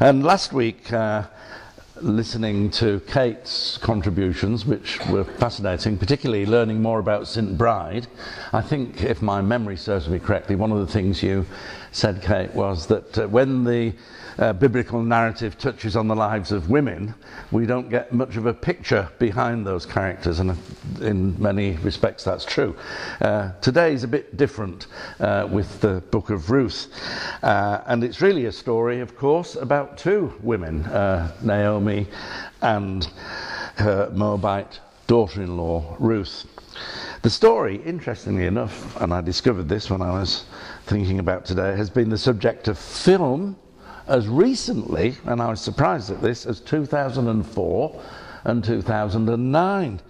And last week, listening to Kate's contributions, which were fascinating, particularly learning more about St. Bride, I think, if my memory serves me correctly, one of the things you said, Kate, was that when the biblical narrative touches on the lives of women, we don't get much of a picture behind those characters, and in many respects that's true. Today is a bit different with the book of Ruth, and it's really a story, of course, about two women, Naomi and her Moabite daughter-in-law, Ruth. The story, interestingly enough, and I discovered this when I was thinking about today, has been the subject of film as recently, and I was surprised at this, as 2004 and 2009.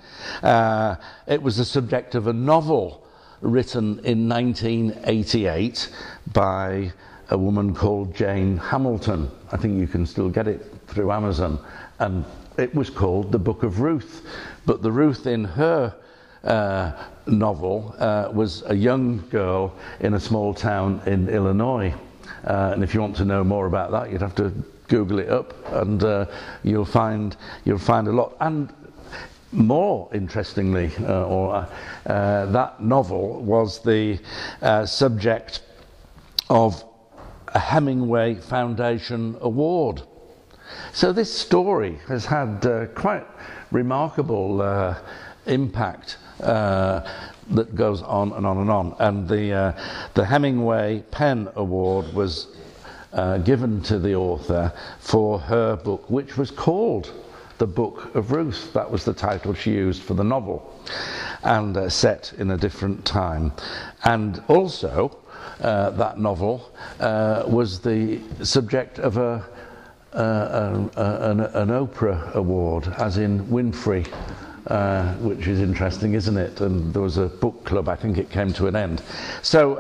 It was the subject of a novel written in 1988 by a woman called Jane Hamilton. I think you can still get it through Amazon, and it was called The Book of Ruth. But the Ruth in her novel was a young girl in a small town in Illinois. And if you want to know more about that, you'd have to Google it up, and you'll find a lot. And more interestingly, that novel was the subject of a Hemingway Foundation Award. So this story has had quite remarkable impact that goes on and on and on. And the Hemingway Pen Award was given to the author for her book, which was called The Book of Ruth. That was the title she used for the novel, and set in a different time. And also, that novel was the subject of an Oprah Award, as in Winfrey, which is interesting, isn't it? And there was a book club, I think it came to an end. So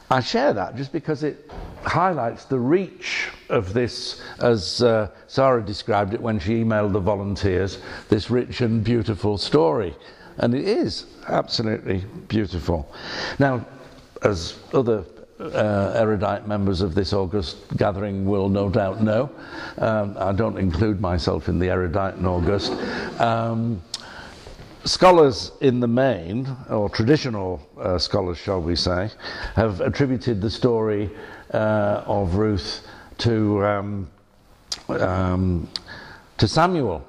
I share that just because it highlights the reach of this, as Sarah described it when she emailed the volunteers, this rich and beautiful story. And it is absolutely beautiful. Now, as other erudite members of this august gathering will no doubt know, I don't include myself in the erudite and august. Scholars in the main, or traditional scholars shall we say, have attributed the story of Ruth to Samuel,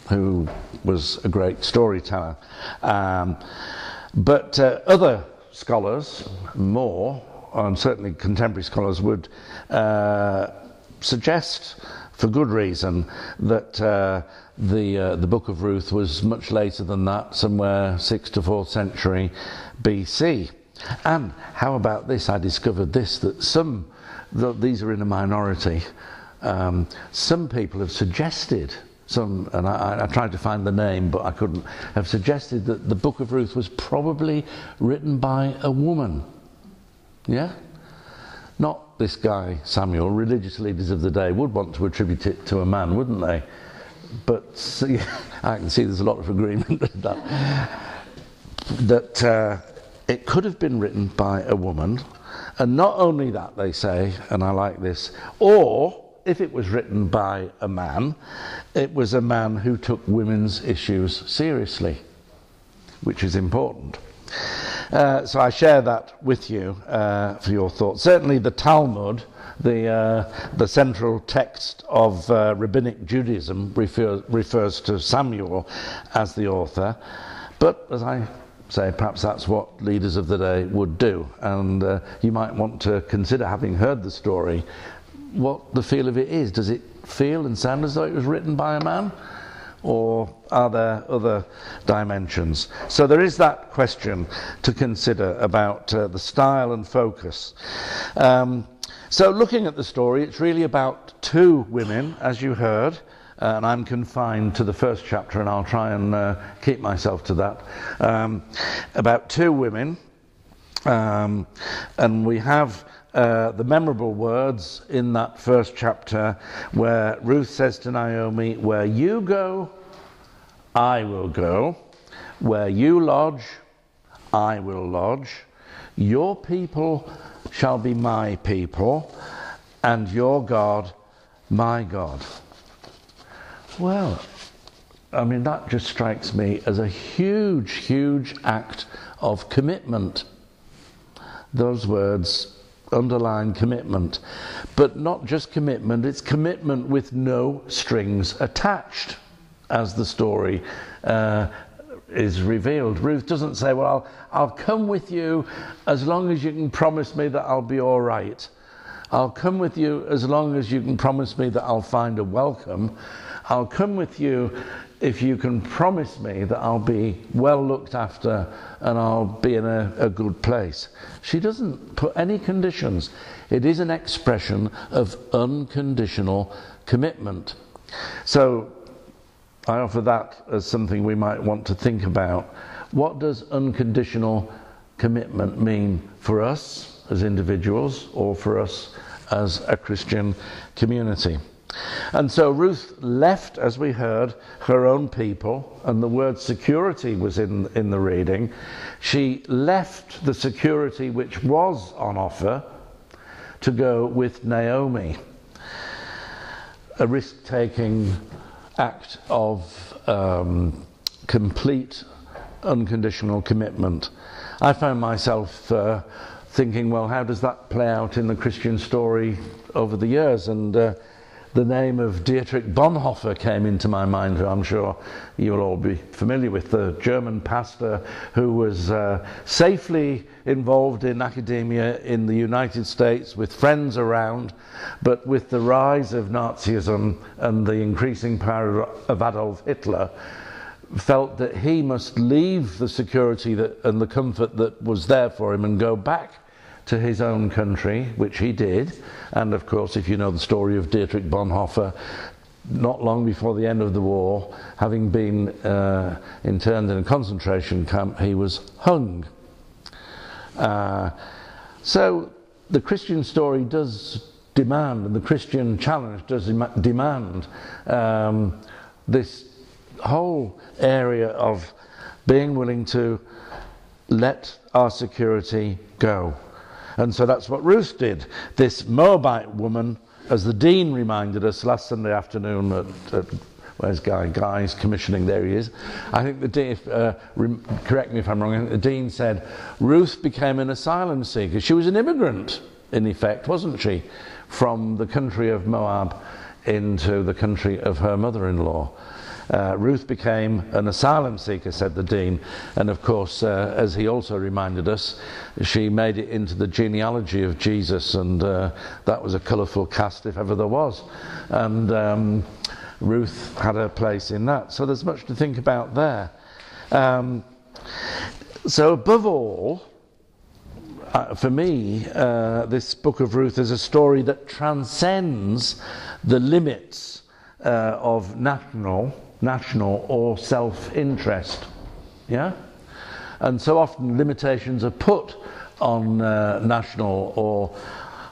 who was a great storyteller. But other scholars, more, and certainly contemporary scholars, would suggest, for good reason, that the Book of Ruth was much later than that, somewhere 6th to 4th century BC. And how about this? I discovered this, that these are in a minority, some people have suggested, and I tried to find the name, but I couldn't, have suggested that the Book of Ruth was probably written by a woman. Yeah? Not this guy, Samuel. Religious leaders of the day would want to attribute it to a man, wouldn't they? But see, I can see there's a lot of agreement with that it could have been written by a woman. And not only that, they say, and I like this, or if it was written by a man, it was a man who took women's issues seriously, which is important. So I share that with you for your thoughts. Certainly the Talmud, the central text of rabbinic Judaism, refers to Samuel as the author. But as I say, perhaps that's what leaders of the day would do. And you might want to consider, having heard the story, what the feel of it is. Does it feel and sound as though it was written by a man? Or are there other dimensions? So there is that question to consider about the style and focus. So looking at the story, it's really about two women, as you heard, and I'm confined to the first chapter, and I'll try and keep myself to that. About two women, and we have the memorable words in that first chapter where Ruth says to Naomi, "Where you go, I will go. Where you lodge, I will lodge. Your people shall be my people, and your God my God. Well, I mean, that just strikes me as a huge, huge act of commitment. Those words underline commitment. But not just commitment, it's commitment with no strings attached, as the story is revealed. Ruth doesn't say, well, I'll come with you as long as you can promise me that I'll be all right. I'll come with you as long as you can promise me that I'll find a welcome. I'll come with you if you can promise me that I'll be well looked after and I'll be in a good place. She doesn't put any conditions. It is an expression of unconditional commitment. So I offer that as something we might want to think about. What does unconditional commitment mean for us as individuals or for us as a Christian community? And so Ruth left, as we heard, her own people, and the word security was in the reading. She left the security which was on offer to go with Naomi. A risk-taking act of complete unconditional commitment. I found myself thinking, well, how does that play out in the Christian story over the years? And the name of Dietrich Bonhoeffer came into my mind, who I'm sure you'll all be familiar with, the German pastor who was safely involved in academia in the United States with friends around, but with the rise of Nazism and the increasing power of Adolf Hitler, felt that he must leave the security and the comfort that was there for him and go back to his own country, which he did. And of course, if you know the story of Dietrich Bonhoeffer, not long before the end of the war, having been interned in a concentration camp, he was hung. So the Christian story does demand, and the Christian challenge does demand this whole area of being willing to let our security go. And so that's what Ruth did. This Moabite woman, as the dean reminded us last Sunday afternoon at where's Guy? Guy's commissioning, there he is. I think the dean, correct me if I'm wrong, I think the dean said Ruth became an asylum seeker. She was an immigrant, in effect, wasn't she? From the country of Moab into the country of her mother-in-law. Ruth became an asylum seeker, said the dean, and of course, as he also reminded us, she made it into the genealogy of Jesus, and that was a colourful cast if ever there was, and Ruth had her place in that. So there's much to think about there. So above all, for me, this book of Ruth is a story that transcends the limits of national or self-interest. Yeah? And so often limitations are put on national or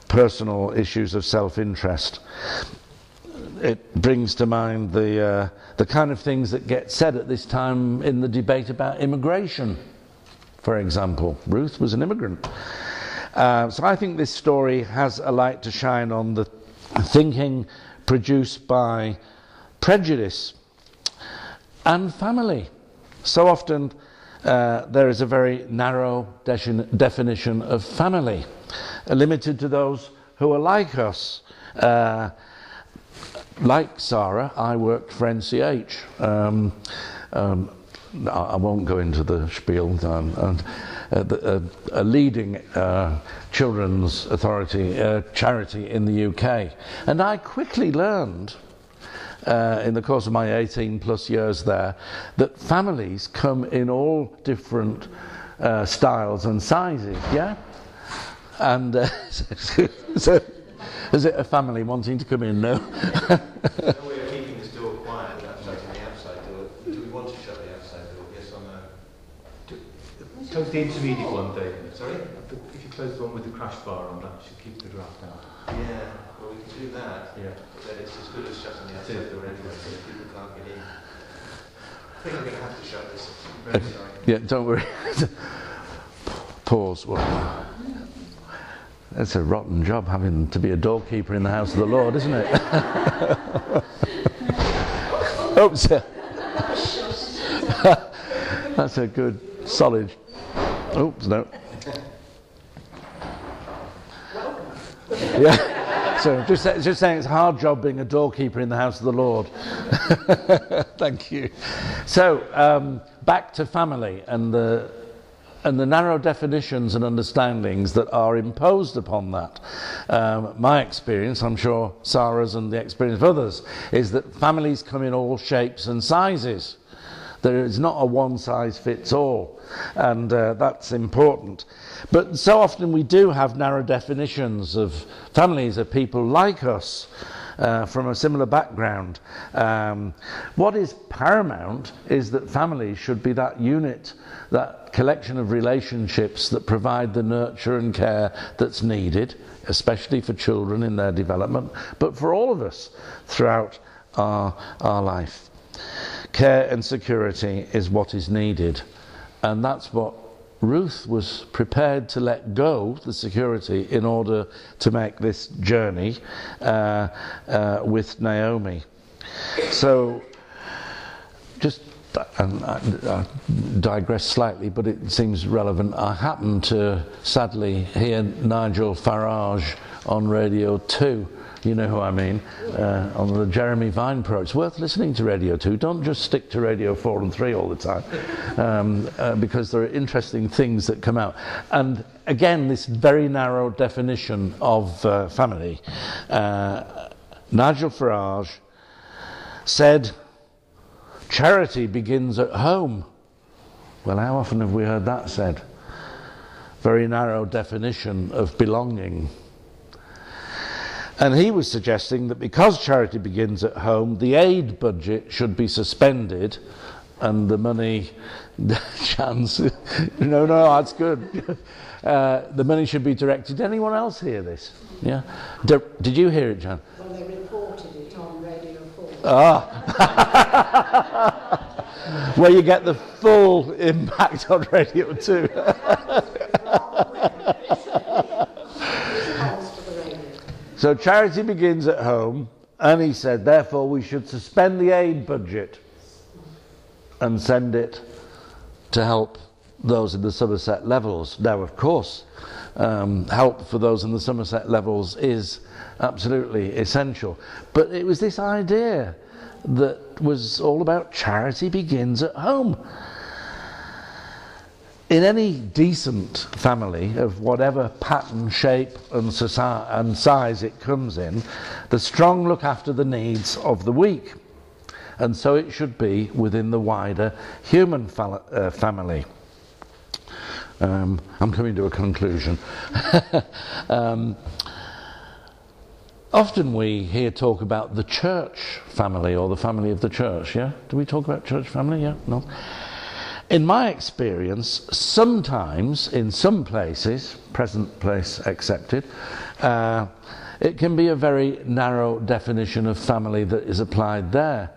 personal issues of self-interest. It brings to mind the kind of things that get said at this time in the debate about immigration, for example. Ruth was an immigrant. So I think this story has a light to shine on the thinking produced by prejudice and family. So often there is a very narrow definition of family, limited to those who are like us. Like Sarah, I worked for NCH. I won't go into the spiel. A leading children's charity in the UK. And I quickly learned, in the course of my 18 plus years there, that families come in all different styles and sizes, yeah? And so is it a family wanting to come in? No? No way of keeping this door quiet without shutting the outside door. Do we want to shut the outside door? Yes or no? Close the intermediate one, David. Sorry? If you close the one with the crash bar on, that should keep the draft out. Yeah, well we can do that. Yeah. But then it's as good as shutting the outside door anyway, so people can't get in. I think I'm going to have to shut this. I'm very sorry. Yeah, don't worry. Pause. Well, It's a rotten job having to be a doorkeeper in the house of the Lord, isn't it? Oops. That's a good, solid... Oops, no. Yeah. So just saying it's a hard job being a doorkeeper in the house of the Lord. Thank you. So, back to family and the narrow definitions and understandings that are imposed upon that. My experience, I'm sure Sarah's and the experience of others, is that families come in all shapes and sizes. There is not a one-size-fits-all, and that's important. But so often we do have narrow definitions of families of people like us, from a similar background. What is paramount is that families should be that unit, that collection of relationships that provide the nurture and care that's needed, especially for children in their development, but for all of us throughout our life. Care and security is what is needed, and that's what Ruth was prepared to let go, the security, in order to make this journey with Naomi. So, just, and I digress slightly, but it seems relevant. I happened to, sadly, hear Nigel Farage on Radio 2. You know who I mean, on the Jeremy Vine program. It's worth listening to Radio 2. Don't just stick to Radio 4 and 3 all the time, because there are interesting things that come out. And again, this very narrow definition of family. Nigel Farage said, charity begins at home. Well, how often have we heard that said? Very narrow definition of belonging. And he was suggesting that because charity begins at home, the aid budget should be suspended and the money, chance, no, that's good. The money should be directed. Did anyone else hear this? Yeah? Did you hear it, Jan? Well, they reported it on Radio 4. Ah! Where you get the full impact on Radio 2. So charity begins at home, and he said, therefore we should suspend the aid budget and send it to help those in the Somerset levels. Now, of course, help for those in the Somerset levels is absolutely essential. But it was this idea that was all about charity begins at home. In any decent family of whatever pattern, shape and size it comes in, the strong look after the needs of the weak. And so it should be within the wider human family. I'm coming to a conclusion. Often we hear talk about the church family or the family of the church, yeah? Do we talk about church family? Yeah? No? In my experience, sometimes, in some places, present place accepted, it can be a very narrow definition of family that is applied there.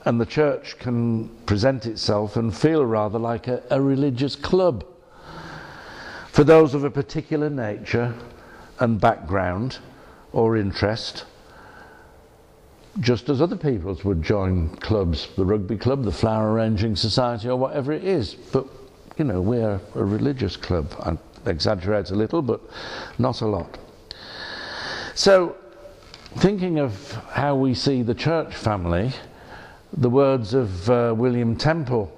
And the church can present itself and feel rather like a religious club for those of a particular nature and background or interest, just as other peoples would join clubs, the rugby club, the flower arranging society, or whatever it is. But, you know, we're a religious club. I exaggerate a little, but not a lot. So, thinking of how we see the church family, the words of William Temple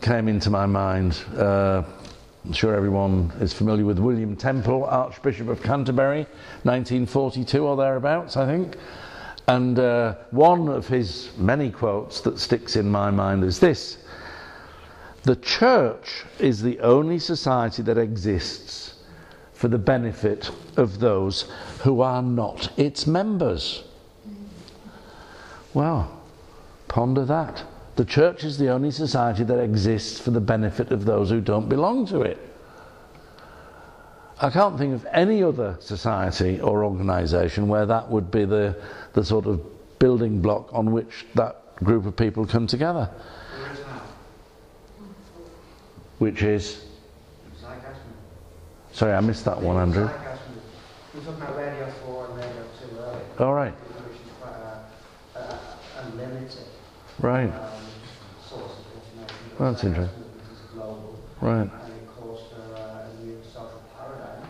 came into my mind. I'm sure everyone is familiar with William Temple, Archbishop of Canterbury, 1942 or thereabouts, I think. And one of his many quotes that sticks in my mind is this: the church is the only society that exists for the benefit of those who are not its members. Well, ponder that. The church is the only society that exists for the benefit of those who don't belong to it. I can't think of any other society or organisation where that would be the sort of building block on which that group of people come together. Which is? Sorry, I missed that one, Andrew. We're talking about Radio 4 and Radio 2 earlier. All right. Which is quite a unlimited Right. source of information. Well, that's interesting. This is global. Right. And it calls for a new social paradigm.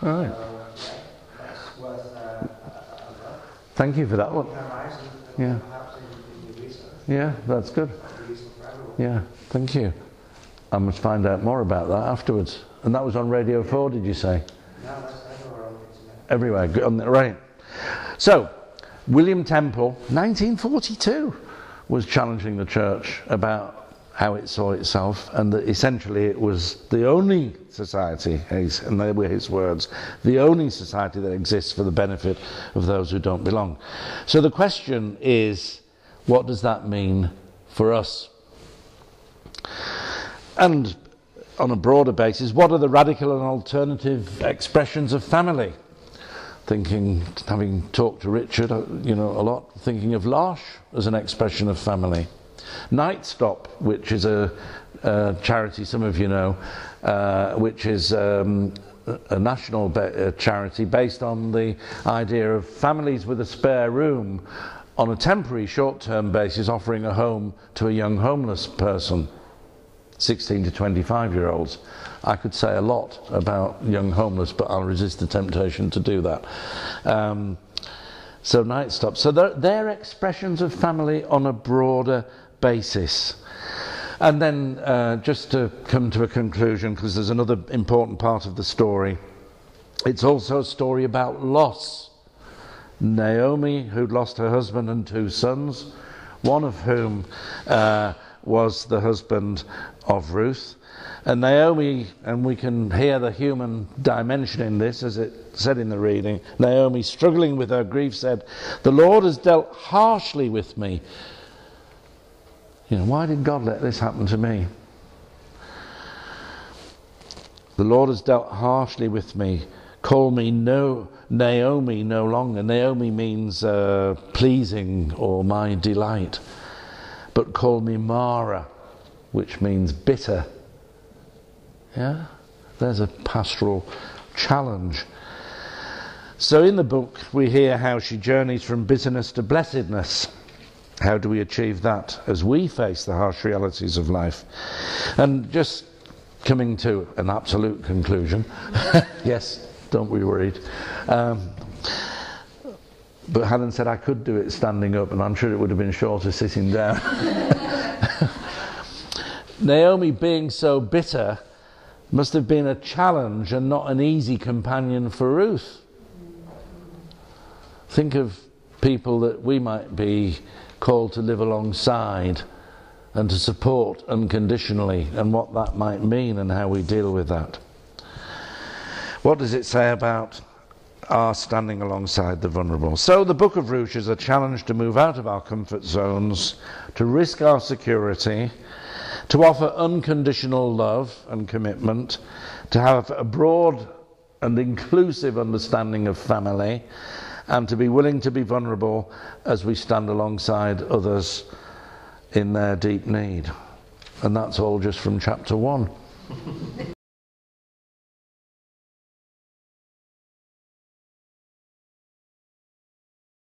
All right. So, yeah, that's worth a look. Thank you for that one. Horizon, Yeah. perhaps in your research. Yeah, that's good. That'd be useful for everyone. Yeah, thank you. I must find out more about that afterwards. And that was on Radio 4, did you say? No, that's everywhere on the internet. Everywhere, good on the, right. So, William Temple, 1942, was challenging the church about how it saw itself, and that essentially it was the only society, and they were his words, the only society that exists for the benefit of those who don't belong. So the question is, what does that mean for us? And on a broader basis, what are the radical and alternative expressions of family? Thinking, having talked to Richard, a lot, thinking of L'Arche as an expression of family. Night Stop, which is a charity some of you know, which is a national charity based on the idea of families with a spare room on a temporary short-term basis offering a home to a young homeless person, 16 to 25-year-olds. I could say a lot about young homeless, but I'll resist the temptation to do that. So Night Stop. So they're expressions of family on a broader basis. And then just to come to a conclusion, because there's another important part of the story, it's also a story about loss. Naomi, who'd lost her husband and 2 sons, one of whom was the husband of Ruth. And Naomi, and we can hear the human dimension in this, as it said in the reading, Naomi, struggling with her grief, said, "The Lord has dealt harshly with me." Why did God let this happen to me? The Lord has dealt harshly with me. Call me Naomi no longer. Naomi means pleasing or my delight. But call me Mara, which means bitter. Yeah? There's a pastoral challenge. So in the book we hear how she journeys from bitterness to blessedness. How do we achieve that as we face the harsh realities of life? And just coming to an absolute conclusion. Yes, don't be worried. But Helen said I could do it standing up, and I'm sure it would have been shorter sitting down. Naomi, being so bitter, must have been a challenge and not an easy companion for Ruth. Think of people that we might be called to live alongside and to support unconditionally, and what that might mean and how we deal with that. What does it say about our standing alongside the vulnerable? So the book of Ruth is a challenge to move out of our comfort zones, to risk our security, to offer unconditional love and commitment, to have a broad and inclusive understanding of family, and to be willing to be vulnerable as we stand alongside others in their deep need. And that's all just from chapter 1.